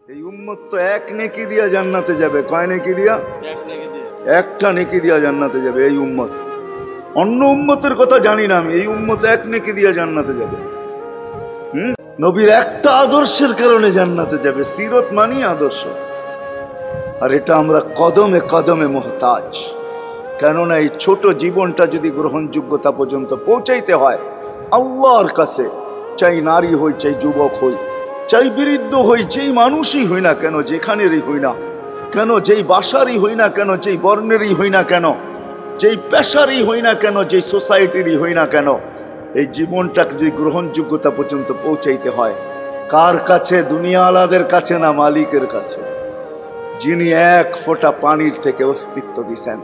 এই উম্মত তো এক নেকি দিয়া জান্নাতে যাবে। কয় নেকি দিয়া? একটা নেকি দিয়া জান্নাতে যাবে এই উম্মত। অন্য উম্মতের কথা জানি না আমি, এই উম্মত এক নেকি দিয়া জান্নাতে যাবে। নবীর একটা আদর্শের কারণে জান্নাতে যাবে। সিরত মানি আদর্শ। আর এটা আমরা কদমে কদমে মুহতাজ। কেননা এই ছোট জীবনটা যদি গ্রহণযোগ্যতা পর্যন্ত পৌঁছাইতে হয় আল্লাহর কাছে, চাই নারী হই, চাই যুবক হই, চাই বৃদ্ধ হই, যেই মানুষই হই না কেন, যেখানেরই হই না কেন, যেই বাসারই হই না কেন, যেই বর্ণেরই হই না কেন, যেই পেশারই হই না কেন, যেই সোসাইটিরই হই না কেন, এই জীবনটাকে যদি গ্রহণযোগ্যতা পর্যন্ত পৌঁছাইতে হয় কার কাছে? দুনিয়া আলাদের কাছে না, মালিকের কাছে, যিনি এক ফোঁটা পানির থেকে অস্তিত্ব দিছেন,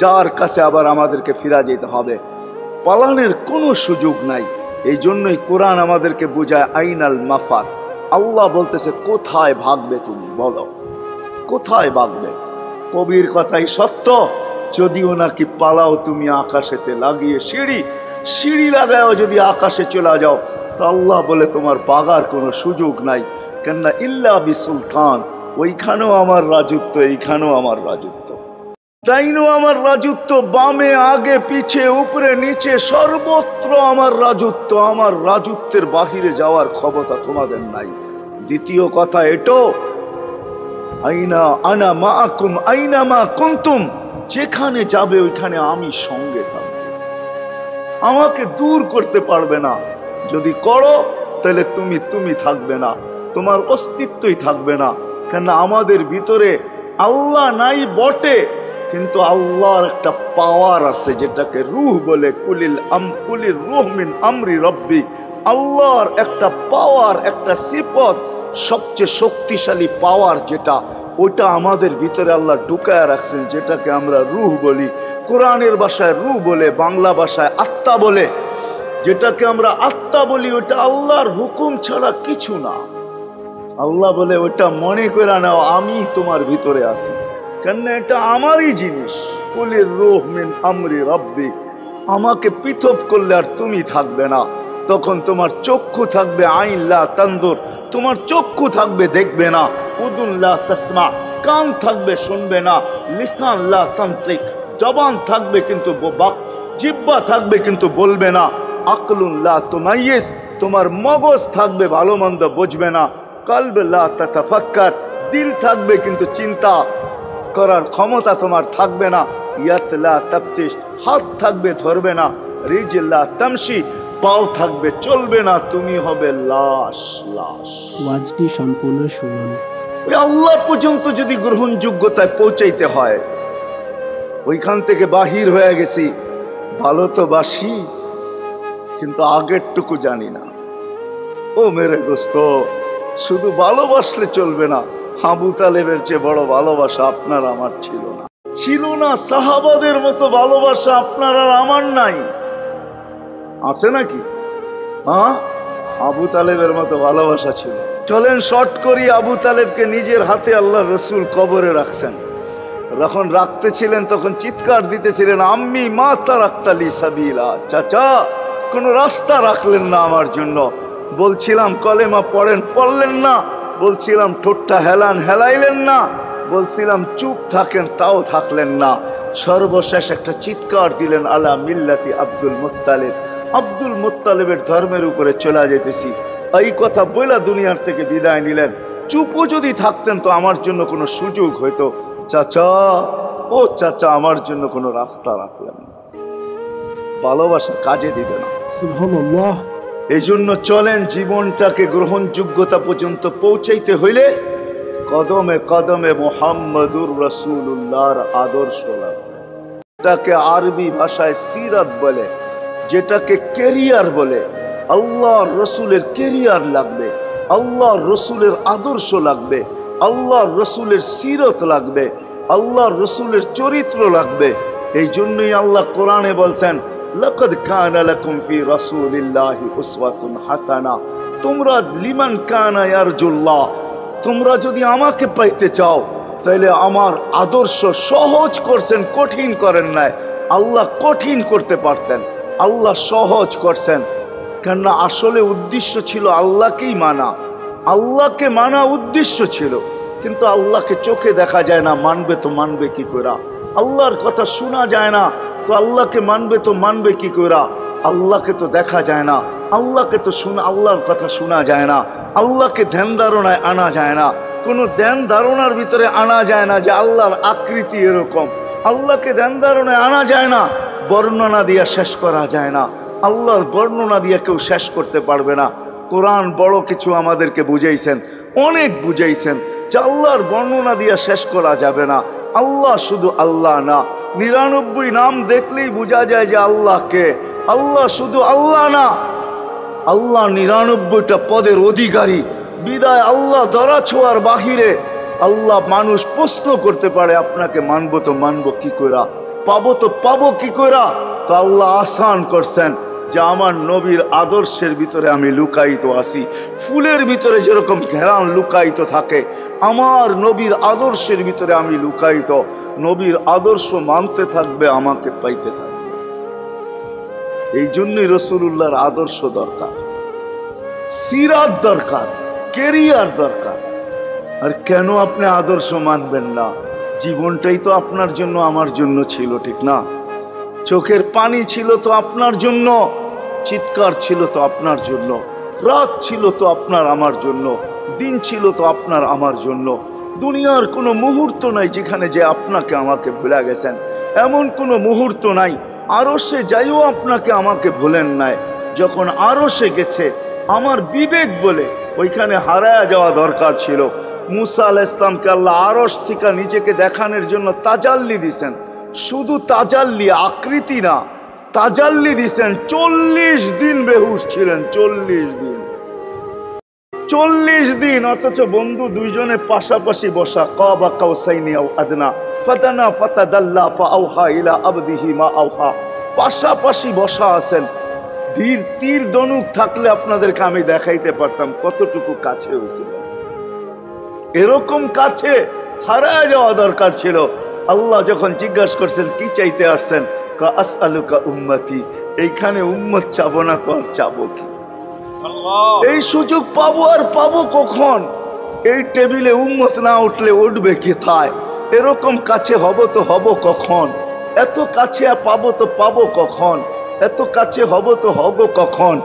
যার কাছে আবার আমাদেরকে ফিরা যেতে হবে। পালানের কোনো সুযোগ নাই। এই জন্যই কোরআন আমাদেরকে বোঝায় আইনাল মাফার। আল্লাহ বলতেছে কোথায় ভাগবে তুমি, বলো কোথায় ভাগবে? কবির কথাই সত্য, যদিও নাকি পালাও তুমি আকাশেতে লাগিয়ে সিঁড়ি, সিঁড়ি লাগাও যদি আকাশে চলে যাও, তো আল্লাহ বলে তোমার পাগার কোনো সুযোগ নাই। কেননা ইল্লা বিসুলতান, ওইখানেও আমার রাজত্ব, এইখানেও আমার রাজত্ব, ডাইনো আমার রাজত্ব, বামে আগে পিছে উপরে নিচে সর্বত্র আমার রাজত্ব। আমার রাজত্বের বাহিরে যাওয়ার ক্ষমতা তোমাদের নাই। দ্বিতীয় কথা এটো, আইনা আনা মাআকুম আইনা মা কুনতুম, যেখানে যাবে ওইখানে আমি সঙ্গে থাকবো, আমাকে দূর করতে পারবে না। যদি করো তাহলে তুমি থাকবে না, তোমার অস্তিত্বই থাকবে না। কেন আমাদের ভিতরে আল্লাহ নাই বটে, কিন্তু আল্লাহর একটা পাওয়ার আছে যেটাকে রূহ বলে। কুলির রূহ মিন আমরি রব্বি, আল্লাহর একটা পাওয়ার, একটা সিফত, সবচেয়ে শক্তিশালী পাওয়ার যেটা, ওটা আমাদের ভিতরে আল্লাহ ঢুকায় রাখছেন, যেটাকে আমরা রূহ বলি। কোরআনের ভাষায় রূহ বলে, বাংলা ভাষায় আত্মা বলে। যেটাকে আমরা আত্মা বলি ওটা আল্লাহর হুকুম ছাড়া কিছু না। আল্লাহ বলে ওটা মনে করে নাও আমি তোমার ভিতরে আছি, কেন এটা আমারই জিনিস। কুলির রূহ মিন আমরি রব্বি, আমাকে পৃথক করলে আর তুমি থাকবে না। তখন তোমার চক্ষু থাকবে আইন লা তানজুর, তোমার চক্ষু থাকবে দেখবে না। উদুন লা তাসমা, কান থাকবে শুনবে না। লিসান লা তানতিক, জবান থাকবে কিন্তু জিহ্বা থাকবে কিন্তু বলবে না। আকলুন লা তুমাইয়িজ, তোমার মগজ থাকবে ভালো মন্দ বুঝবে না। কলব লা তাতাফাক্কার, দিল থাকবে কিন্তু চিন্তা করার ক্ষমতা তোমার থাকবে না। ইয়াত লা তাফতিশ, হাত থাকবে ধরবে না। রিজল লা তামশি, পাও থাকবে চলবে না। তুমি হবে লাশ। লাশ। ওয়াজটি সম্পূর্ণ শুনুন। ওই আল্লাহ পর্যন্ত যদি গ্রহণযোগ্যতায় পৌঁছাইতে হয়, ওইখান থেকে বাহির হয়ে গেছি। ভালো তো বাসি, কিন্তু আগেরটুকু জানি না। ও মেরে দোস্ত, শুধু ভালোবাসলে চলবে না। আবু তালেবের চেয়ে বড় ভালোবাসা আপনার আমার ছিল না, ছিল না। সাহাবাদের মতো ভালোবাসা আপনার আর আমার নাই। আছে নাকি? হ্যাঁ, আবু তালেবের মতো ভালোবাসা ছিল। চলেন শর্ট করি। আবু তালেবকে নিজের হাতে আল্লাহ রসুল কবরে রাখছেন। যখন রাখতেছিলেন তখন চিৎকার দিতেছিলেন, আম্মি মা তারাক্তালি সাবিলা, চাচা কোনো রাস্তা রাখলেন না আমার জন্য। বলছিলাম কলেমা পড়েন, পড়লেন না। বলছিলাম ঠোঁটটা হেলান, হেলাইলেন না। বলছিলাম চুপ থাকেন, তাও থাকলেন না। সর্বশেষ একটা চিৎকার দিলেন, আলা মিল্লাতি আব্দুল মুত্তালিব, আব্দুল মুত্তালিবের ধর্মের উপরে চলে যেতেছি। এই কথা বইলা দুনিয়ার থেকে বিদায় নিলেন। চুপও যদি থাকতেন তো আমার জন্য কোনো সুযোগ হইতো। চাচা, ও চাচা, আমার জন্য কোনো রাস্তা রাখলেন না। ভালোবাসা কাজে দিবে না। সুবহানাল্লাহ। এই জন্য চলেন, জীবনটাকে গ্রহণযোগ্যতা পর্যন্ত পৌঁছাইতে হইলে কদমে কদমে মুহাম্মদুর রাসূলুল্লাহর আদর্শ লাগবে। এটাকে আরবি ভাষায় সিরাত বলে, যেটাকে কেরিয়ার বলে। আল্লাহর রসুলের কেরিয়ার লাগবে, আল্লাহর রসুলের আদর্শ লাগবে, আল্লাহর রসুলের সিরত লাগবে, আল্লাহর রসুলের চরিত্র লাগবে। এই জন্যই আল্লাহ কোরআনে বলছেন, লাকাদ কানা লাকুম ফি রাসূলিল্লাহি উসওয়াতুন হাসানা, তোমরা লিমান কানা ইয়ারজুল্লাহ, তোমরা যদি আমাকে পাইতে চাও তাহলে আমার আদর্শ সহজ করছেন, কঠিন করেন নাই। আল্লাহ কঠিন করতে পারতেন, আল্লাহ সহজ করছেন। কেননা আসলে উদ্দেশ্য ছিল আল্লাহকেই মানা, আল্লাহকে মানা উদ্দেশ্য ছিল, কিন্তু আল্লাহকে চোখে দেখা যায় না, মানবে তো মানবে কি করে? আল্লাহর কথা শোনা যায় না, তো আল্লাহকে মানবে তো মানবে কি করে? আল্লাহকে তো দেখা যায় না, আল্লাহকে তো আল্লাহর কথা শোনা যায় না, আল্লাহকে ধ্যান ধারণায় আনা যায় না, কোনো ধ্যান ধারণার ভিতরে আনা যায় না যে আল্লাহর আকৃতি এরকম। আল্লাহকে ধ্যান ধারণায় আনা যায় না, বর্ণনা দিয়া শেষ করা যায় না। আল্লাহর বর্ণনা দিয়ে কেউ শেষ করতে পারবে না। কোরআন বড় কিছু আমাদেরকে বুঝাইছেন, অনেক বুঝাইছেন যে আল্লাহর বর্ণনা দিয়ে শেষ করা যাবে না। আল্লাহ শুধু আল্লাহ না, 99 নাম দেখলেই বোঝা যায় যে আল্লাহ কে। আল্লাহ শুধু আল্লাহ না, আল্লাহ 99টা পদের অধিকারী। বিদায় আল্লাহ ধরা ছোঁয়ার বাহিরে। আল্লাহ মানুষ প্রশ্ন করতে পারে, আপনাকে মানবো তো মানবো কি করে, পাবো তো পাবো কি করে? তো আল্লাহ আসান করছেন যে আমার নবীর আদর্শের ভিতরে আমি লুকায়িত আছি। ফুলের ভিতরে যেরকম ঘেরান লুকায়িত থাকে, আমার নবীর আদর্শের ভিতরে আমি লুকায়িত। নবীর আদর্শ মানতে থাকবে, আমাকে পাইতে থাকবে। এই জন্যই রাসূলুল্লাহর আদর্শ দরকার, সিরাত দরকার, কেরিয়ার দরকার। আর কেন আপনি আদর্শ মানবেন না? জীবনটাই তো আপনার জন্য আমার জন্য ছিল, ঠিক না? চোখের পানি ছিল তো আপনার জন্য, চিৎকার ছিল তো আপনার জন্য, রাত ছিল তো আপনার আমার জন্য, দিন ছিল তো আপনার আমার জন্য। দুনিয়ার কোনো মুহূর্ত নাই যেখানে যে আপনাকে আমাকে ভুলে গেছেন, এমন কোনো মুহূর্ত নাই। আরশে যাইও আপনাকে আমাকে ভুলেন নাই। যখন আরশে গেছে আমার বিবেক বলে ওইখানে হারায়া যাওয়া দরকার ছিল। মুসা আলাইহিস সালামকে আল্লাহ আরশ থেকে নিজেকে দেখানোর জন্য তাজাল্লি দিছেন। শুধু তাজাল্লি, আকৃতি না, তাজাল্লি দিছেন। 40 দিন বেহুশ ছিলেন, 40 দিন, 40 দিন। অথচ বন্ধু দুইজনে পাশাপাশি বসা, কাবা কাউসাইনি আও আদনা ফাদানা ফাতাদাল্লা ফাআওহা ইলা আবদিহি মা আওহা, পাশাপাশি বসা আছেন। তীর ধনুক থাকলে আপনাদেরকে আমি দেখাইতে পারতাম কতটুকু কাছে হয়েছিল। এরকম কাছে হারায় যাওয়া দরকার ছিল। আল্লাহ যখন জিজ্ঞাসা করছেন কি চাইতে আসছেন, আসআলুকা উম্মতি, এইখানে উম্মত চাবো না তো আর চাবো কি? এই সুযোগ পাবো আর পাবো কখন? এই টেবিলে উম্মত না উঠলে উঠবে কোথায়? এরকম কাছে হব তো হব কখন? এত কাছে পাবো তো পাবো কখন? এত কাছে হব তো হব কখন?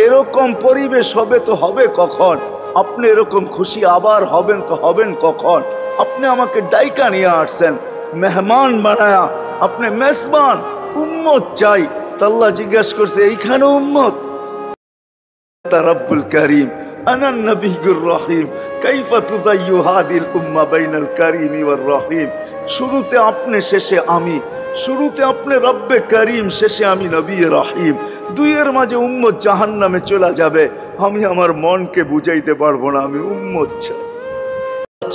এরকম পরিবেশ হবে তো হবে কখন? আপনি এরকম খুশি আবার হবেন তো হবেন কখন? আপনি আমাকে ডাইকা নিয়ে আসছেন, মেহমান বানায়া, আপনি মেজবান, উম্মত চাই। আল্লাহ জিজ্ঞাসা করছে এইখানে উম্মত? রব্বুল করিম আনা নবিয়ুর রহিম কাইফা তুদাইয়ু হাদিল উম্মাহ বাইনাল করিম ওয়ার রহিম। শুরুতে আপনি, শেষে আমি। শুরুতে আপনি রব্বে করিম, শেষে আমি নবী রহিম। দুইয়ের মাঝে উম্মত জাহান্নামে চলে যাবে। আমি আমার মনকে বুঝাইতে পারবো না, আমি উম্মত চাই।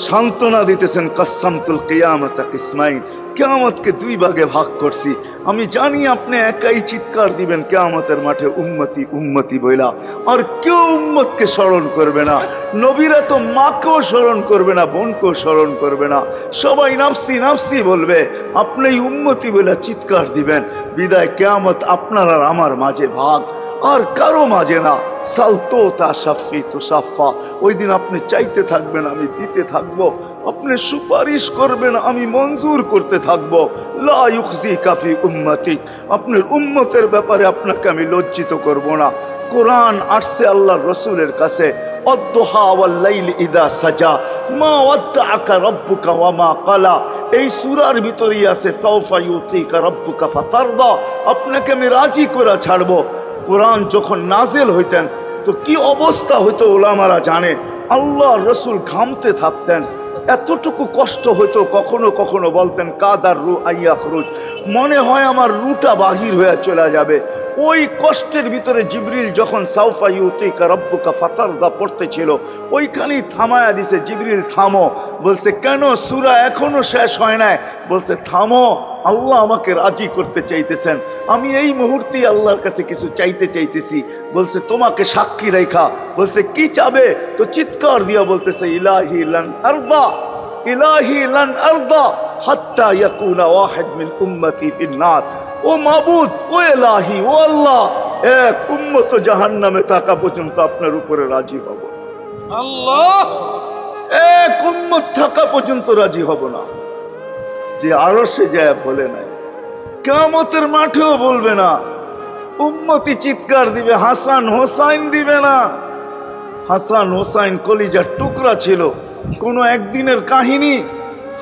সান্ত্বনা দিতেছেন, কাসসামতুল কিয়ামাতা কিসমাইন, কিয়ামতকে 2 ভাগে ভাগ করছি। আমি জানি আপনি একাই চিৎকার দিবেন কিয়ামতের মাঠে উম্মতি উম্মতি বইলা, আর কেউ উম্মতকে স্মরণ করবে না। নবীরা তো মাকেও স্মরণ করবে না, বোনকেও স্মরণ করবে না, সবাই নাফসি নাফসি বলবে। আপনি উম্মতি বইলা চিৎকার দিবেন। বিদায় কিয়ামত আপনার আর আমার মাঝে ভাগ, আর কারো মাঝে না। সালতো তা সাফি তো সাফা, ওই দিন আপনি চাইতে থাকবেন, আমি দিতে থাকবো। আপনি সুপারিশ করবেন, আমি মঞ্জুর করতে থাকবো। লা ইউখজিকা ফি উম্মতিক, আপনার উম্মতের ব্যাপারে আপনাকে আমি লজ্জিত করব না। কোরআন আসছে আল্লাহর রাসূলের কাছে, অদ্দুহা ওয়াল লাইলি ইযা সাজা মা ওয়াদ্দাআকা রাব্বুকা ওয়া মা ক্বালা। এই সূরার ভিতরেই আছে সাউফা ইউতিকা রাব্বুকা ফাতারদা, আপনাকে আমি রাজি করে ছাড়বো। কোরআন যখন নাজেল হইতেন তো কি অবস্থা হইতো ওলামারা জানে। আল্লাহ রসুল ঘামতে থাকতেন, এতটুকু কষ্ট হইতো। কখনো কখনো বলতেন কাদার রু আইয়া খরুজ, মনে হয় আমার রুটা বাহির হয়ে চলে যাবে। ওই কষ্টের ভিতরে জিবরিল যখন সাউফা ইউতিকা রাব্বুকা ফাতারদা পড়তেছিল, ওইখানেই থামায়া দিছে, জিবরিল থামো। বলছে কেন? সূরা এখনো শেষ হয় নাই। বলছে থামো, আল্লাহ আমাকে রাজি করতে চাইতেছেন, আমি এই মুহূর্তেই আল্লাহর কাছে কিছু চাইতে চাইতেছি। বলছে তোমাকে সাক্ষী রেখা। বলছে কি চাবে? তো চিৎকার দিয়া বলতেছে ইলাহি লান আরদা, ইলাহি লান আরদা হাত্তা ইয়াকুনা ওয়াহিদ মিন উম্মতি ফিন নার। ও মাবুদ, ও ইলাহি, ও আল্লাহ, এক উম্মত জাহান্নামে থাকা পর্যন্ত আপনার উপরে রাজি হব। আল্লাহ এক উম্মত থাকা পর্যন্ত রাজি হব না যে আরো সে যায় বলে নাই, কিয়ামতের মাঠেও বলবে না। উম্মতি চিৎকার দিবে, হাসান হোসাইন দিবে না। হাসান হোসাইন কলিজার টুকরা ছিল, কোনো একদিনের কাহিনী।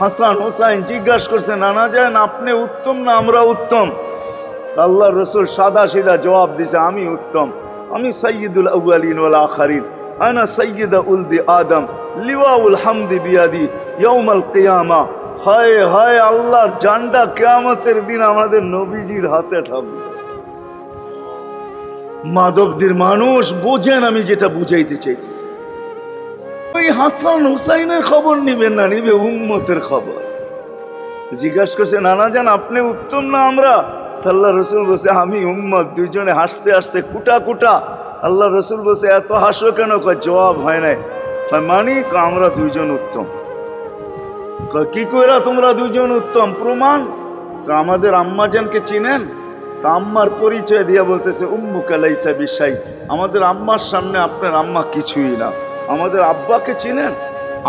হাসান হোসাইন জিজ্ঞাসা করছে, নানা যান আপনি উত্তম না আমরা উত্তম? আল্লাহ রসুল সাদা সিধা জবাব দিছে, আমি উত্তম, আমি সাইয়্যিদুল আউয়ালিন ওয়াল আখিরিন, আনা সাইয়্যিদা উলদি আদম, লিওয়াউল হামদি বিয়াদি ইয়াউমাল কিয়ামা। হায় হায়, আল্লাহর জান্ডা কিয়ামতের দিন আমাদের নবীজির হাতে থাকবে। মাধবদের মানুষ বোঝেন আমি যেটা বুঝাইতে চাইতেছি। ওই হাসান হুসাইনের খবর নিবেন না, নিবে উম্মতের খবর। জিজ্ঞাসা করছে, নানা জান আপনি উত্তম না আমরা? আল্লাহ রসুল বলছে, আমি উম্মত। দুইজনে হাসতে হাসতে কুটা কুটা। আল্লাহ রসুল বলছে, এত হাসো কেন? কয় জবাব হয় নাই। মানি আমরা দুইজন উত্তম। কি কইরা তোমরা দুইজন উত্তম? প্রমাণ। আমাদের আম্মাজানকে চিনেন? তা আম্মার পরিচয় দিয়া বলতেছে, উম্মুকা লাইসা বিশাই, আমাদের আম্মার সামনে আপনার আম্মা কিছুই না। আমাদের আব্বাকে চিনেন?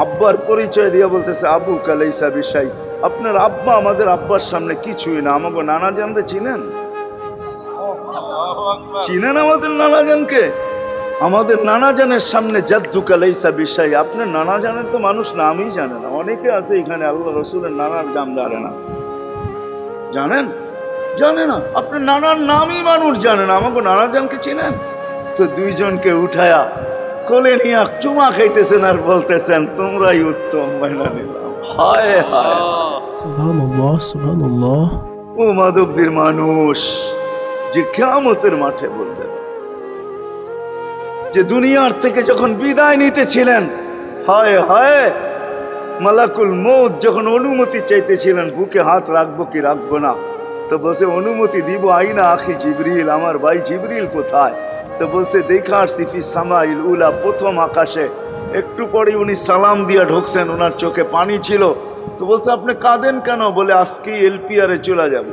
আব্বার পরিচয় দিয়া বলতেছে, আবুকা লাইসা বিশাই, আপনার আব্বা আমাদের আব্বার সামনে কিছুই না। আমাকে নানা জানতে চিনেন? চিনেন আমাদের নানা জানকে? আমাদের নানা জানের সামনে জাদ্দুকা লাইসা বিশাই, আপনার নানা জানের তো মানুষ নামই জানে না। অনেকে আছে এখানে আল্লাহ রসুলের নানার নাম জানে না। জানেন? জানে না। আপনার নানার নামই মানুষ জানে না। আমাকে নানা জানকে চিনেন? তো দুইজনকে উঠায়া কোলে নিয়ে চুমা খাইতেছেন আর বলতেছেন, তোমরাই উত্তম, মাইনা নিলাম। হায় হায়, সুবহানাল্লাহ, সুবহানাল্লাহ। ও মাধবদের মানুষ যে কিয়ামতের মাঠে বলবেন, যে দুনিয়ার থেকে যখন বিদায় নিতেছিলেন, হায় হায়, মালাকুল মউত যখন অনুমতি চাইতেছিলেন বুকে হাত রাখবো কি রাখবো না, তো বলছে অনুমতি দিব। আইনা আখি জিবরিল, আমার ভাই জিবরিল কোথায়? তো বলছে, দেখা আসছি ফি সামাইল উলা, প্রথম আকাশে। একটু পরে উনি সালাম দিয়া ঢুকছেন, ওনার চোখে পানি ছিল। তো বলছে, আপনি কাঁদেন কেন? বলে, আজকে এলপিআরে চলে যাব,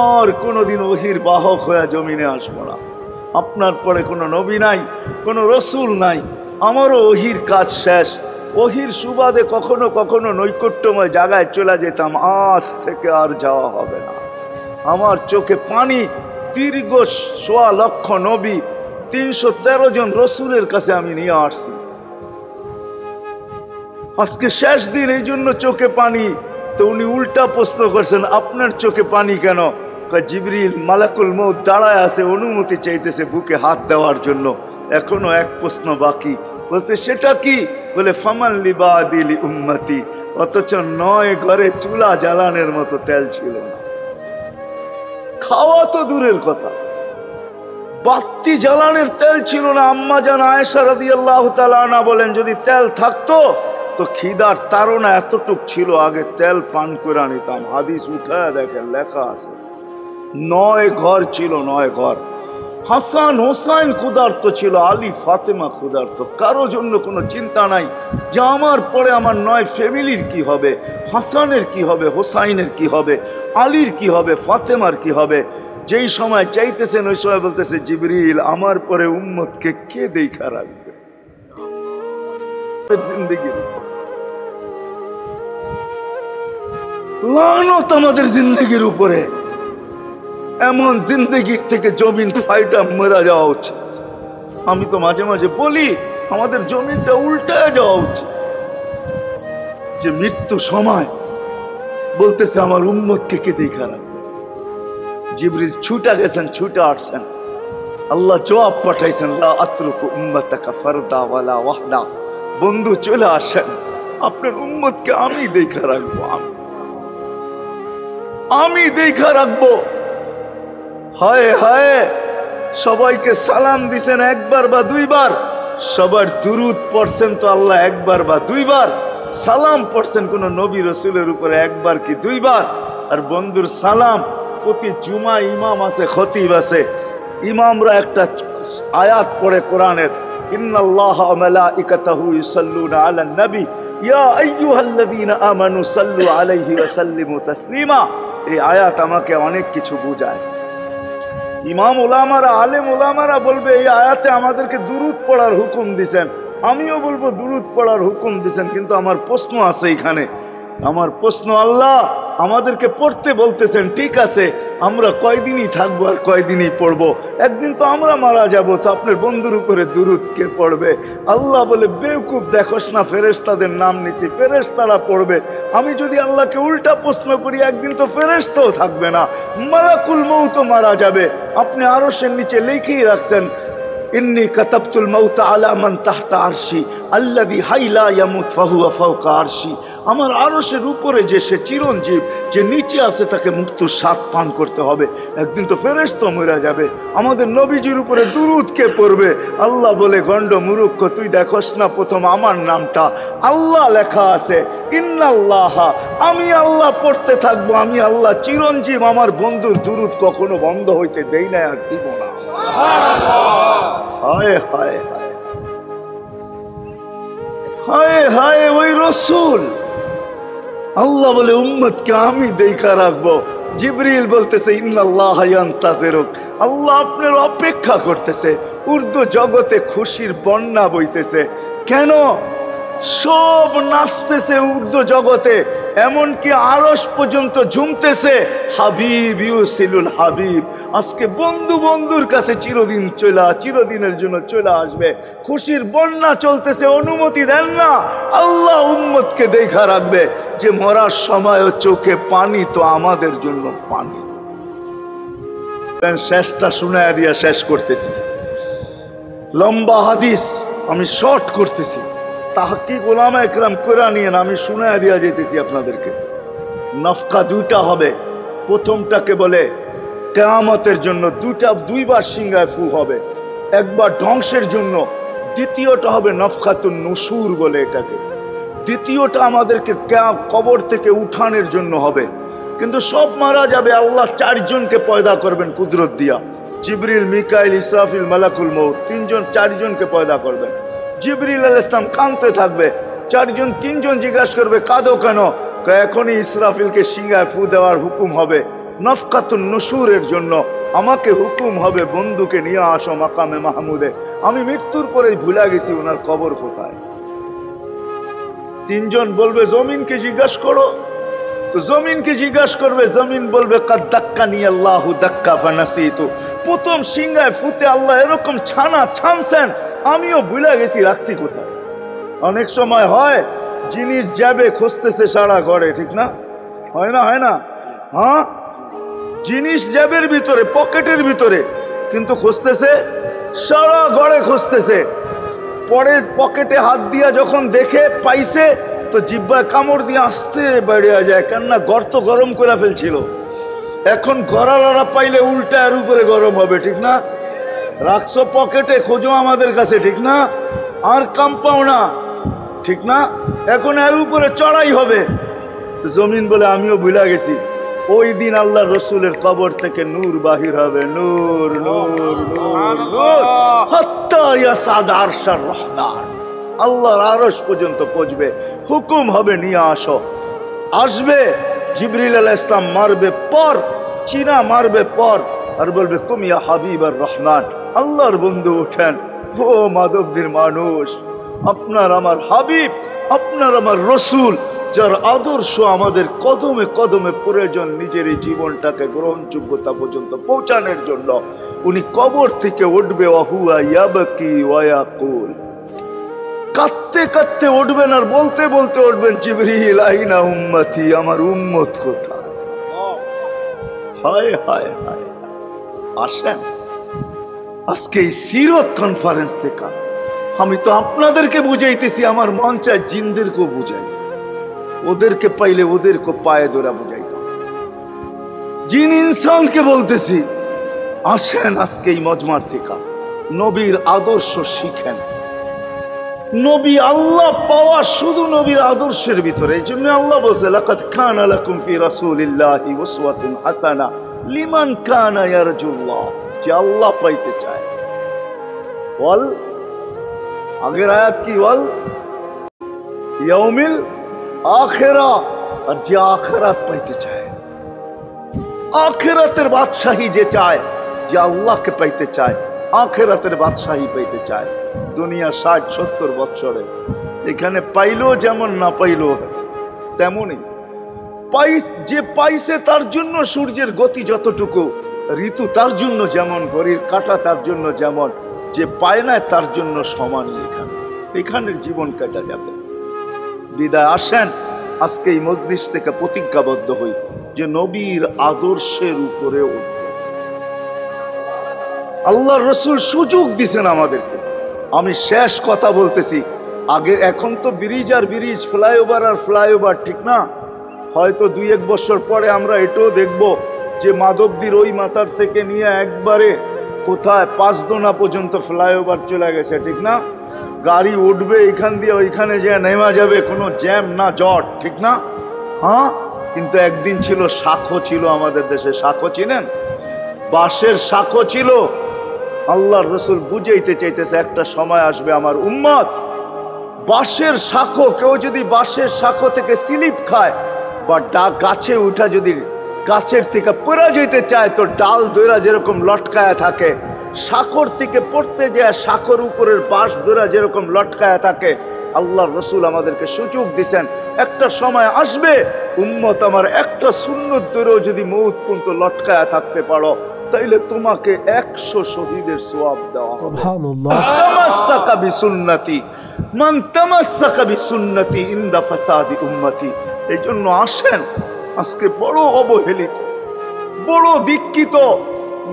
আর কোনোদিন ওহির বাহক হয়ে জমিনে আসবো না। আপনার পরে কোনো নবী নাই, কোনো রসুল নাই, আমারও ওহির কাজ শেষ। ওহির সুবাদে কখনো কখনো নৈকট্যময় জায়গায় চলে যেতাম, আজ থেকে আর যাওয়া হবে না। আমার চোখে পানি। দীর্ঘ ১.৫ লক্ষ নবী, ৩১৩ জন রসুলের কাছে আমি নিয়ে আসছি। আজকে শেষ দিন, এই জন্য চোখে পানি। তো উনি উল্টা প্রশ্ন করছেন, আপনার চোখে পানি কেন? জিবরিল মালাকুল মউত দাঁড়ায় আছে, অনুমতি চাইতেছে বুকে হাত দেওয়ার জন্য। এখনো এক প্রশ্ন বাকি। বলছে, সেটা কি? বলে, ফামান লিবাদিলি উম্মতি। অথচ ৯ ঘরে চুলা জ্বালানোর মতো তেল ছিল না। খাওয়া তো দূরের কথা, বাতি জ্বালানোর তেল ছিল না। আম্মা জান আয়েশা রাদিয়াল্লাহু তাআলা আনহা বলেন, যদি তেল থাকতো তো খিদার তাড়না এতটুক ছিল, আগে তেল পান করে নিতাম। হাদিস উঠায় দেখেন, লেখা আছে ৯ ঘর ছিল, ৯ ঘর। হাসান হোসাইন ক্ষুধার্ত ছিল, আলী ফাতেমা ক্ষুধার্ত। কারো জন্য কোনো চিন্তা নাই যে আমার পরে আমার ৯ ফ্যামিলির কি হবে, হাসানের কি হবে, হোসাইনের কি হবে, আলীর কি হবে, ফাতেমার কি হবে। যেই সময় চাইতেছেন ওই সময় বলতেছে, জিবরিল আমার পরে উম্মতকে কে দেখা রাখবে? জিন্দেগির লানত আমাদের জিন্দেগির উপরে। এমন জিন্দেগির থেকে জমিন ফাইটা মরা যাওয়া উচিত। আমি তো মাঝে মাঝে বলি, আমাদের জমিনটা উল্টায় যাওয়া উচিত। যে মৃত্যু সময় বলতেছে, আমার উম্মতকে কে দেখা রাখবে? জিবরিল ছুটা গেছেন, ছুটা আসছেন। আল্লাহ জবাব পাঠাইছেন, লা আতরুকু উম্মাতাকা ফারদা ওয়ালা ওয়াহদা। বন্ধু চলে আসেন, আপনার উম্মতকে আমি দেখা রাখবো, আমি দেখা রাখবো। হায় হায়, সবাইকে সালাম দিছেন একবার বা দুইবার, সবার দুরুদ পড়ছেন তো আল্লাহ একবার বা দুইবার, সালাম পড়ছেন কোন নবী রসুলের উপরে একবার কি দুইবার। আর বন্ধুর সালাম প্রতি জুমা ইমাম আছে, খতিব আছে, ইমামরা একটা আয়াত পড়ে কোরআনের, ইন্নাল্লাহা ওয়া মালাইকাতাহু ইউসাল্লুনা আলান নবী ইয়া আইয়ুহাল্লাযীনা আমানু সাল্লু আলাইহি ওয়া সাল্লিমু তাসলিমা। এই আয়াত আমাকে অনেক কিছু বোঝায়। ইমাম ওলামারা, আলেম ওলামারা বলবে এই আয়াতে আমাদেরকে দুরূদ পড়ার হুকুম দিছেন, আমিও বলবো দুরূদ পড়ার হুকুম দিছেন, কিন্তু আমার প্রশ্ন আছে এখানে। আমার প্রশ্ন, আল্লাহ আমাদেরকে পড়তে বলতেছেন, ঠিক আছে, আমরা কয়দিনই থাকবো আর কয়দিনই পড়বো? একদিন তো আমরা মারা যাব, তো আপনার বন্ধুর উপরে দুরূদ কে পড়বে? আল্লাহ বলে, বেওকুফ, দেখোস না ফেরেশতাদের নাম নিছি, ফেরেশতারা পড়বে। আমি যদি আল্লাহকে উল্টা প্রশ্ন করি, একদিন তো ফেরেশতাও থাকবে না, মালাকুল মউত মারা যাবে। আপনি আরশের নিচে লিখেই রাখছেন, ইন্নী কাতাবতুল মাউত আলা মান তাহতা আরশি আল্লাযী হাইলা ইয়ামুত ফাহুয়া ফাওকা আরশি। আমার আরশের উপরে যে সে চিরঞ্জীব, যে নিচে আছে, তাকে মৃত্যুর স্বাদ পান করতে হবে। একদিন তো ফেরেশতা মরে যাবে, আমাদের নবীজির উপরে দুরূদ কে পড়বে? আল্লাহ বলে, গন্ড মূর্খ, তুই দেখোস না প্রথম আমার নামটা আল্লাহ লেখা আছে, ইন্নাল্লাহা, আমি আল্লাহ পড়তে থাকবো, আমি আল্লাহ চিরঞ্জীব, আমার বন্ধুর দুরূদ কখনো বন্ধ হইতে দেই না, আর দিব না। হায় হায় হায় হায় হায়, ওই রসুল। আল্লাহ বলে, উম্মতকে আমি দেখা রাখবো। জিবরিল বলতেছে, ইন্নাল্লাহা ইয়ান্তাযিরুক, আল্লাহ আপনার অপেক্ষা করতেছে। উর্দু জগতে খুশির বন্যা বইতেছে। কেন? সব নাচতেছে উর্দু জগতে, এমনকি আরশ পর্যন্ত ঝুমতেছে। হাবিব ইউসিলুল হাবিব, আজকে বন্ধু বন্ধুর কাছে চিরদিনের জন্য চলে আসবে। খুশির বন্যা চলতেছে, অনুমতি দেন না। আল্লাহ উম্মতকে দেখা রাখবে যে মরার সময় চোখে পানি তো আমাদের জন্য পানি। শেষটা শুনায়া দিয়া শেষ করতেছি। লম্বা হাদিস আমি শর্ট করতেছি, তাহকিক উলামা ইকরাম করে নিয়েন, আমি শুনায়া দিয়া যেতেছি আপনাদেরকে। নফকা দুইটা হবে। প্রথমটাকে বলে কিয়ামতের জন্য, দুইবার সিংহায় ফু হবে, একবার ধ্বংসের জন্য, দ্বিতীয়টা হবে নফকাতুন নুশুর বলে এটাকে। দ্বিতীয়টা আমাদেরকে কবর থেকে উঠানোর জন্য হবে। কিন্তু সব মারা যাবে, আল্লাহ চারজনকে পয়দা করবেন কুদরত দিয়া। জিবরিল, মিকাইল, ইসরাফিল, মালাকুল মউত, চারজনকে পয়দা করবেন। জিবরিল আলাইহিস সালাম কাঁদতে থাকবে, তিনজন জিজ্ঞাসা করবে, কাঁদো কেন? এখনই ইসরাফিলকে সিংহায় ফু দেওয়ার হুকুম হবে, নফকাতুন নুশুরের জন্য। আমাকে হুকুম হবে, বন্ধুকে নিয়ে আসো মাকামে মাহমুদে। আমি মৃত্যুর পরে ভুলে গেছি ওনার কবর কোথায়। তিনজন বলবে, জমিনকে জিজ্ঞাসা করো। তো জমিনকে জিজ্ঞাসা করবে, জমিন বলবে, কাদ দাক্কানি আল্লাহু দাক্কা ফানাসিতু। প্রথম সিংহায় ফুতে আল্লাহ এরকম ছানছেন, আমিও ভুলে গেছি রাখছি কোথায়। অনেক সময় হয় জিনিস যাবে খুঁজতেছে সারা ঘরে, ঠিক না? হয় না? হয় না? হ্যাঁ, জিনিস জ্যাবের ভিতরে, পকেটের ভিতরে, কিন্তু খুঁজতেছে সারা ঘরে খুঁজতেছে। পরে পকেটে হাত দিয়া যখন দেখে পাইছে, তো জিহ্বায় কামড় দিয়ে আসতে বেরিয়ে যায়, কেননা গর্ত গরম করে ফেলছিল। এখন গড়ালড়া পাইলে উল্টা এর উপরে গরম হবে, ঠিক না? রাখছো পকেটে, খোঁজো আমাদের কাছে, ঠিক না? আর কাম পাও না, ঠিক না? এখন এর উপরে চড়াই হবে। তো জমিন বলে, আমিও ভুলে গেছি। ওই দিন আল্লাহ রসুলের কবর থেকে নূর বাহির হবে, নূর নূর নূর নূর, হাত্তা ইয়াসাদ আরশার রহমান, আল্লাহর আরশ পর্যন্ত পৌঁছবে। হুকুম হবে, নিয়ে আসো। আসবে জিবরিল আলাইহিস সালাম, মারবে পর, চিনা মারবে পর, আর বলবে, কুম ইয়া হাবিব আর রহমান, আল্লাহর বন্ধু উঠেন। ও মাধবদের মানুষ, আপনার আমার হাবিব, আপনার আমার রসুল, যার আদর্শ আমাদের কদমে কদমে প্রয়োজন নিজের এই জীবনটাকে গ্রহণযোগ্যতা পর্যন্ত পৌঁছানোর জন্য, উনি কবর থেকে উঠবে। ওয়াহুয়া ইয়াবকি ওয়া ইয়াকুল, কাঁদতে কাঁদতে উঠবেন আর বলতে বলতে উঠবেন, জিবরিল আইনা উম্মতি, আমার উম্মত কোথায়? হায় হায় হায়। আসেন আজকে এই সিরত কনফারেন্স থেকে আমি তো আপনাদেরকে বুঝাইতেছি, আমার মন চায় জিনদেরকেও বুঝাই, ওদেরকে পাইলে ওদেরকে পায়ে ধরা বুঝাইতাম। জিন ইনসানকে বলতেছি, আসেন আজকে এই মজমার থেকে নবীর আদর্শ শিখেন। নবী আল্লাহ পাওয়া শুধু নবীর আদর্শের ভিতরে। এই জন্য আল্লাহ বলছে, লাকাদ কানা লাকুম ফি রাসূলিল্লাহি উসওয়াতুন হাসানা লিমান কানা ইয়ারজুল্লাহ, যে আল্লাহ পাইতে চায়। বল, আগের আয়াত কি? বল ইয়াউমিল আখিরা, আর যে আখিরাত পাইতে চায়, আখিরাতের বাদশাহী যে চায়, যে আল্লাহকে পাইতে চায়, আখিরাতের বাদশাহী পাইতে চায়। দুনিয়া 60-70 বছরে এখানে পাইলেও যেমন, না পাইলেও তেমনই। যে পাইছে তার জন্য সূর্যের গতি যতটুকু, ঋতু তার জন্য যেমন, ঘড়ির কাঁটা তার জন্য যেমন, যে পায় না তার জন্য সমানই। এখানের জীবন কাটা যাবে। বিদায় আসেন আজকে এই মজলিস থেকে প্রতিজ্ঞাবদ্ধ হই যে নবীর আদর্শের উপরে উঠব। আল্লাহর রাসূল সুযোগ দিছেন আমাদেরকে। আমি শেষ কথা বলতেছি, আগে এখন তো ব্রিজ আর ব্রিজ, ফ্লাইওভার আর ফ্লাইওভার, ঠিক না? হয়তো 2-1 বছর পরে আমরা এটাও দেখব যে মাধবদীর ওই মাথার থেকে নিয়ে একবারে কোথায় পাঁচদোনা পর্যন্ত ফ্লাইওভার চলে গেছে, ঠিক না? গাড়ি উঠবে এখান দিয়ে ওইখানে যে নেমা যাবে, কোনো জ্যাম না জট, ঠিক না? হ্যাঁ, কিন্তু একদিন ছিল শাখো, ছিল আমাদের দেশে শাখো, চিনেন? বাঁশের শাখো ছিল। আল্লাহর রাসূল বুঝাইতে চাইতেছে একটা সময় আসবে আমার উম্মত বাঁশের শাখো, কেউ যদি বাঁশের শাখো থেকে স্লিপ খায় বা গাছে উঠা যদি গাছের থেকে পড়ে যেতে চায়, তো ডাল দইরা যেরকম লটকায়া থাকে, শাখর থেকে পড়তে যায় শাখর উপরের বাঁশ দইরা যেরকম লটকায়া থাকে। আল্লাহর রাসূল আমাদেরকে সুযোগ দিছেন, একটা সময় আসবে উম্মত আমার একটা সুন্নত দইরাও যদি মউত পর্যন্ত লটকায়া থাকতে পারো, তাইলে তোমাকে 100 শহীদের সওয়াব দেওয়া হবে। সুবহানাল্লাহ। তামাসসাকা বিসুন্নতি মান তামাসসাকা বিসুন্নতি ইনদা ফাসাদি উম্মতি। এই জন্য আসেন, আজকে বড় অবহেলিত, বড় দীক্ষিত,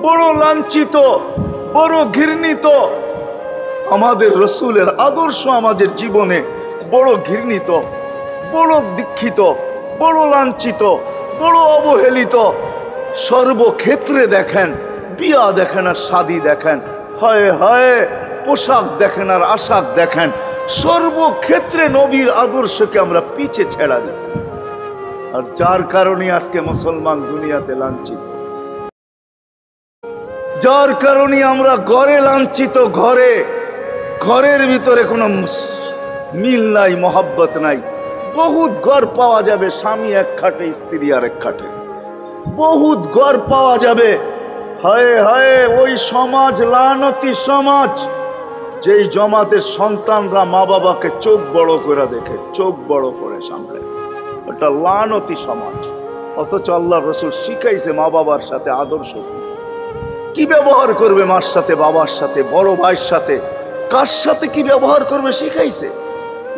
বড় লাঞ্ছিত, বড় ঘৃণিত আমাদের রাসূলের আদর্শ আমাদের জীবনে, বড় ঘৃণিত, বড় দীক্ষিত, বড় লাঞ্ছিত, বড় অবহেলিত। সর্বক্ষেত্রে দেখেন, বিয়া দেখেন আর শাদী দেখেন, হায় হায় পোশাক দেখেন আর আশাক দেখেন, সর্বক্ষেত্রে নবীর আদর্শকে আমরা পিছে ছেড়া দিছি। আর যার কারণে আজকে মুসলমান দুনিয়াতে লাঞ্ছিত, যার কারণে আমরা ঘরে লাঞ্ছিত, ঘরের ভিতরে কোনো মিল নাই, মহব্বত নাই। বহুত ঘর পাওয়া যাবে স্বামী এক খাটে, স্ত্রী আর এক খাটে, বহুত ঘর পাওয়া যাবে। হায় হায় ওই সমাজ লানতি সমাজ, যেই জমাতের সন্তানরা মা বাবাকে চোখ বড় করে দেখে, চোখ বড় করে সামলে, ওটা লানতি সমাজ। অথচ আল্লাহর রাসূল শিখাইছে মা বাবার সাথে আদর্শ কি ব্যবহার করবে, মার সাথে, বাবার সাথে, বড় ভাইয়ের সাথে, কার সাথে কি ব্যবহার করবে শিখাইছে।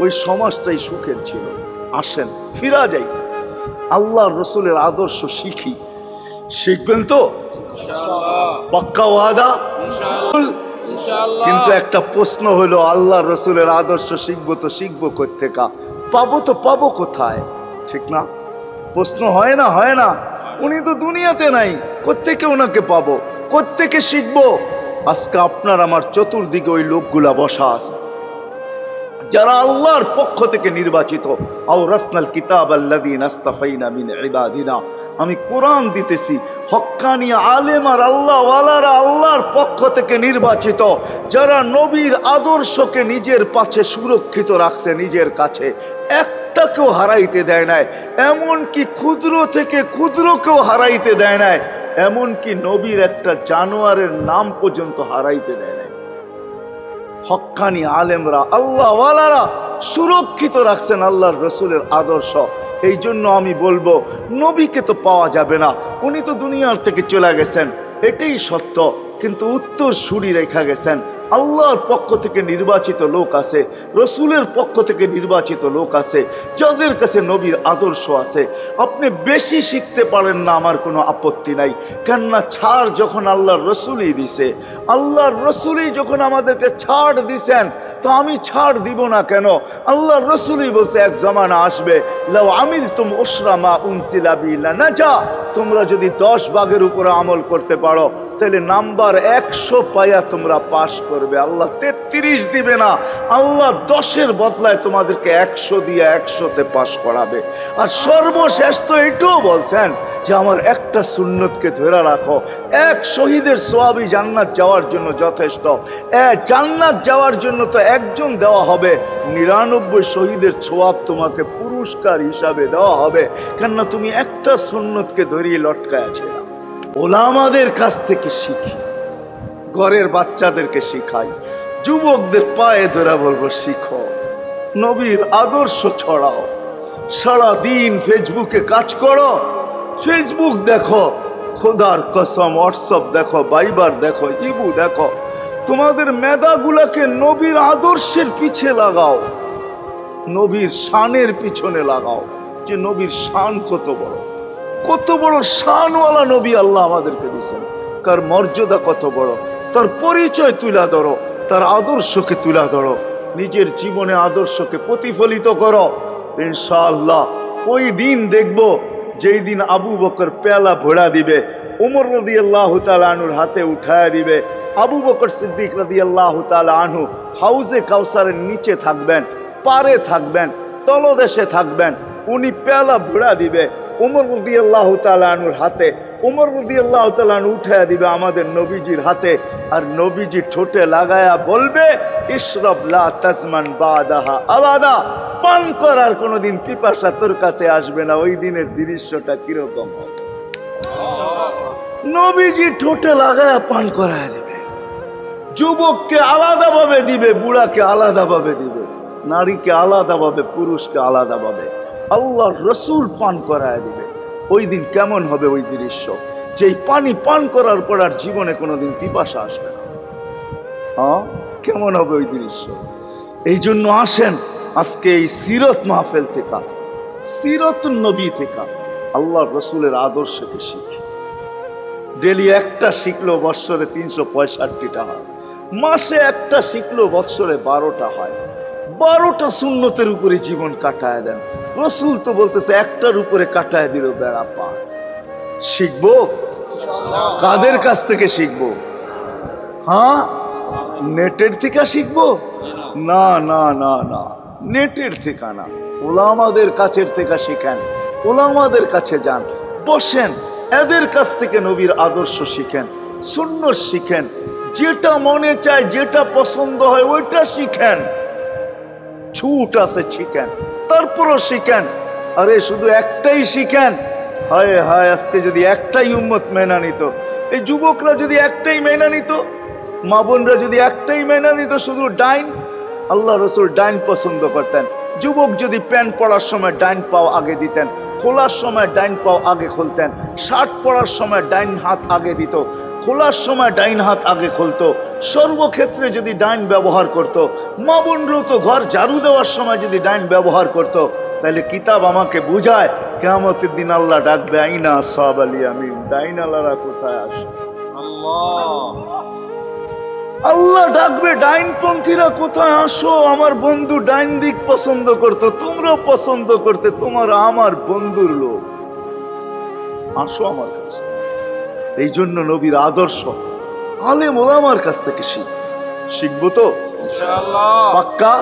ওই সমাজটাই সুখের ছিল। আসেন ফিরা যাই, আল্লাহর রাসূলের আদর্শ শিখি। শিখবেন তো পাক্কা ওয়াদা? কিন্তু একটা প্রশ্ন হলো, আল্লাহর রাসূলের আদর্শ শিখবো তো শিখবো কোত্থেকা, পাবো তো পাবো কোথায়, ঠিক না? প্রশ্ন হয় না? হয় না? উনি তো দুনিয়াতে নাই, কোত্থেকে ওনাকে পাবো, কোত্থেকে শিখবো? আজকে আপনার আমার চতুর্দিকে ওই লোকগুলা বসা আছে যারা আল্লাহর পক্ষ থেকে নির্বাচিত। আওরাসনাল কিতাব আল্লাযীনা ইসতাফাইনা মিন ইবাদিনা। আমি কোরআন দিতেছি, হক্কানি আলেম আর আল্লাহওয়ালারা আল্লাহর পক্ষ থেকে নির্বাচিত, যারা নবীর আদর্শকে নিজের পাশে সুরক্ষিত রাখছে, নিজের কাছে একটাকেও হারাইতে দেয় নাই, এমনকি ক্ষুদ্র থেকে ক্ষুদ্রকেও হারাইতে দেয় নাই, এমনকি নবীর একটা জানোয়ারের নাম পর্যন্ত হারাইতে দেয় নাই। হক্কানি আলেমরা আল্লাহওয়ালারা সুরক্ষিত রাখছেন আল্লাহর রাসূলের আদর্শ। এই জন্য আমি বলবো, নবীকে তো পাওয়া যাবে না, উনি তো দুনিয়ার থেকে চলে গেছেন, এটাই সত্য, কিন্তু উত্তর সুরি রেখা গেছেন। আল্লাহর পক্ষ থেকে নির্বাচিত লোক আছে, রসুলের পক্ষ থেকে নির্বাচিত লোক আছে, যাদের কাছে নবীর আদর্শ আছে। আপনি বেশি শিখতে পারেন না, আমার কোনো আপত্তি নাই, কেননা ছাড় যখন আল্লাহর রসুলই দিছে, আল্লাহর রসুলই যখন আমাদেরকে ছাড় দিছেন, তো আমি ছাড় দিব না কেন? আল্লাহর রসুলই বলছে এক জমানা আসবে, লাউ আমিলতুম উশরা মা উনসিলা বি লানাজা, তোমরা যদি 10 ভাগের উপরে আমল করতে পারো তাহলে নাম্বার 100 পাইয়া তোমরা পাশ করবে। আল্লাহ 33 দিবে না, আল্লাহ 10-এর বদলায় তোমাদেরকে 100 দিয়ে 100-তে পাশ করাবে। আর সর্বশেষ তো এটাও বলছেন যে আমার একটা সুন্নতকে ধরে রাখো, এক শহীদের সওয়াবই জান্নাত যাওয়ার জন্য যথেষ্ট। জান্নাত যাওয়ার জন্য তো একজন দেওয়া হবে, 99 শহীদের সওয়াব তোমাকে পুরস্কার হিসাবে দেওয়া হবে, কেননা তুমি একটা সুন্নতকে ধরিয়ে লটকায় আছে। ওলামাদের কাছ থেকে শিখি। ঘরের বাচ্চাদেরকে শিখাই, যুবকদের পায়ে ধরে বলবো শিখো, নবীর আদর্শ ছড়াও। সারাদিন ফেসবুকে কাজ করো, ফেসবুক দেখো, খোদার কসম হোয়াটসঅ্যাপ দেখো, বাইবার দেখো, ইবু দেখো, তোমাদের মেধাগুলাকে নবীর আদর্শের পিছে লাগাও, নবীর শানের পিছনে লাগাও, যে নবীর শান কত বড়, কত বড় শানওয়ালা নবী আল্লাহ আমাদেরকে দিয়েছেন, তার মর্যাদা কত বড়, তার পরিচয় তুলে ধরো, তার আদর্শকে তুলে ধরো, নিজের জীবনে আদর্শকে প্রতিফলিত করো। ইনশাআল্লাহ ওই দিন দেখবো যেই দিন আবু বকর পেয়ালা ভোড়া দিবে, উমর রাদিয়াল্লাহু তাআলা আনহুর হাতে উঠায় দিবে, আবু বকর সিদ্দিক রাদিয়াল্লাহু তাআলা আনহু হাউজে কাউসারের নিচে থাকবেন, পারে থাকবেন, তলদেশে থাকবেন, উনি পেয়ালা ভোড়া দিবে উমর রাদিয়াল্লাহু তাআলা আনহুর হাতে, উমর রাদিয়াল্লাহু তাআলা আনহু উঠায় দিবে আমাদের নবীজির হাতে, আর নবীজি ঠোঁটে লাগায়া বলবে ইশরাব লা তাজমান বাদাহা আবাদা, পান করার কোনোদিন পিপাসা তোর কাছে আসবে না। ওই দিনের দৃশ্যটা কিরকম হবে? নবীজি ঠোঁটে লাগায়া পান করায় দিবে, যুবককে আলাদাভাবে দিবে, বুড়াকে আলাদাভাবে দিবে, নারীকে আলাদাভাবে, পুরুষকে আলাদাভাবে, আল্লাহর রসুল পান করায় দিবে। ওই দিন কেমন হবে ওই দৃশ্য, যেই পানি পান করার পর আর জীবনে কোনোদিন পিপাসা আসবে না। হ্যাঁ, কেমন হবে ওই দৃশ্য? এই জন্য আসেন আজকে এই সিরত মাহফিল থেকে, সিরত নবী থেকে আল্লাহর রসুলের আদর্শকে শিখি। ডেলি একটা শিখলো বৎসরে 365টা হয়, মাসে একটা শিখলো বৎসরে 12টা হয়। 12টা সুন্নতের উপরে জীবন কাটায় দেন। রসুল তো বলতেছে একটার উপরে কাটায় দিল বেড়া পার। শিখবো কাদের কাছ থেকে শিখবো? হ্যাঁ, নেটের থেকে শিখবো? না না না না, নেটের থেকে না, ওলামাদের কাছের থেকে শিখেন, ওলামাদের কাছে যান, বসেন, এদের কাছ থেকে নবীর আদর্শ শিখেন, সুন্নত শিখেন, যেটা মনে চায়, যেটা পছন্দ হয় ওইটা শিখেন। ছুট আছে শিখেন, তারপরও শিখেন। আরে শুধু একটাই শিখেন, হায় হায় আজকে যদি একটাই উম্মত মেনা নিত, এই যুবকরা যদি একটাই মেনা নিত, মা বোনরা যদি একটাই মেনা নিত, শুধু ডাইন, আল্লাহ রসুল ডাইন পছন্দ করতেন। যুবক যদি প্যান্ট পরার সময় ডাইন পাও আগে দিতেন, খোলার সময় ডাইন পাও আগে খুলতেন, শার্ট পরার সময় ডাইন হাত আগে দিত, খোলার সময় ডাইন হাত আগে খুলতো, সর্বক্ষেত্রে যদি ডাইন ব্যবহার করত। মা বোনরাও তো ঘর ঝাড়ু দেওয়ার সময় যদি ডাইন ব্যবহার করত, তাহলে কিতাব আমাকে বুঝায় কিয়ামতের দিন আল্লাহ ডাকবে আইনা আসহাব আল ইয়ামিন, ডাইন আল্লাহরা কোথায় আসে? আল্লাহ ডাকবে ডাইনপন্থীরা কোথায় আসো? আমার বন্ধু ডাইন দিক পছন্দ করতো, তোমরাও পছন্দ করতে, তোমার আমার বন্ধুর লোক, আসো আমার কাছে। এই জন্য নবীর আদর্শ আলেম ওলামার কাছ থেকে শিখবো তো পাক্কা।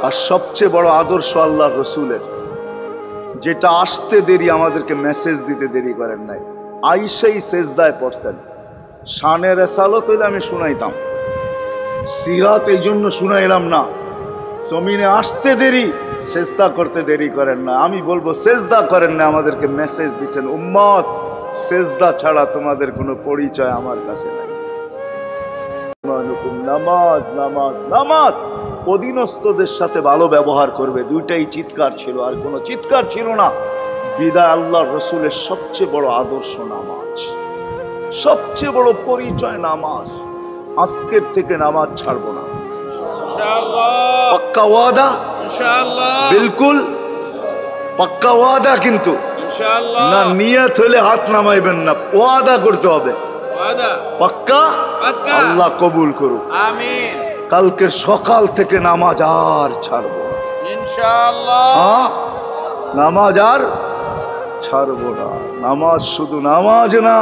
আর সবচেয়ে বড় আদর্শ আল্লাহ রসুলের, যেটা আসতে দেরি, আমাদেরকে মেসেজ দিতে দেরি করেন নাই। আইসাই সেজদায় পড়ছেন, শানের এসালত হইলে আমি শুনাইতাম, সিরাত এই জন্য শুনাইলাম না। জমিনে আসতে দেরি, সেজদা করতে দেরি করেন না। আমি বলবো সেজদা করেন না, আমাদেরকে মেসেজ দিছেন উম্মত, সেজদা ছাড়া তোমাদের কোনো পরিচয় আমার কাছে নাই। নামাজ নামাজ নামাজ, অধীনস্থদের সাথে ভালো ব্যবহার করবে, দুইটাই চিৎকার ছিল, আর কোনো চিৎকার ছিল না। বিদায় আল্লাহ রসুলের সবচেয়ে বড় আদর্শ নামাজ, সবচেয়ে বড় পরিচয় নামাজ। আজকের থেকে নামাজ ছাড়বো না, পাক্কা ওয়াদা, বিলকুল পাক্কা ওয়াদা। কিন্তু না, নিয়ত হলে হাত নামাইবেন না, ওয়াদা করতে হবে পাক্কা। আল্লাহ কবুল করুক, আমিন। কালকের সকাল থেকে নামাজ আর ছাড়বো না ইনশাআল্লাহ, নামাজ আর ছাড়বো না। নামাজ শুধু নামাজ না,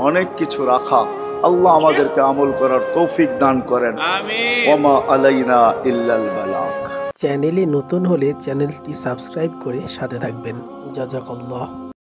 অনেক কিছু রাখা। আল্লাহ আমাদেরকে আমল করার তৌফিক দান করেন, আমিন। ওমা আলাইনা ইল্লাল বালাগ। চ্যানেলে নতুন হলে চ্যানেলটি সাবস্ক্রাইব করে সাথে থাকবেন। জাযাকাল্লাহ।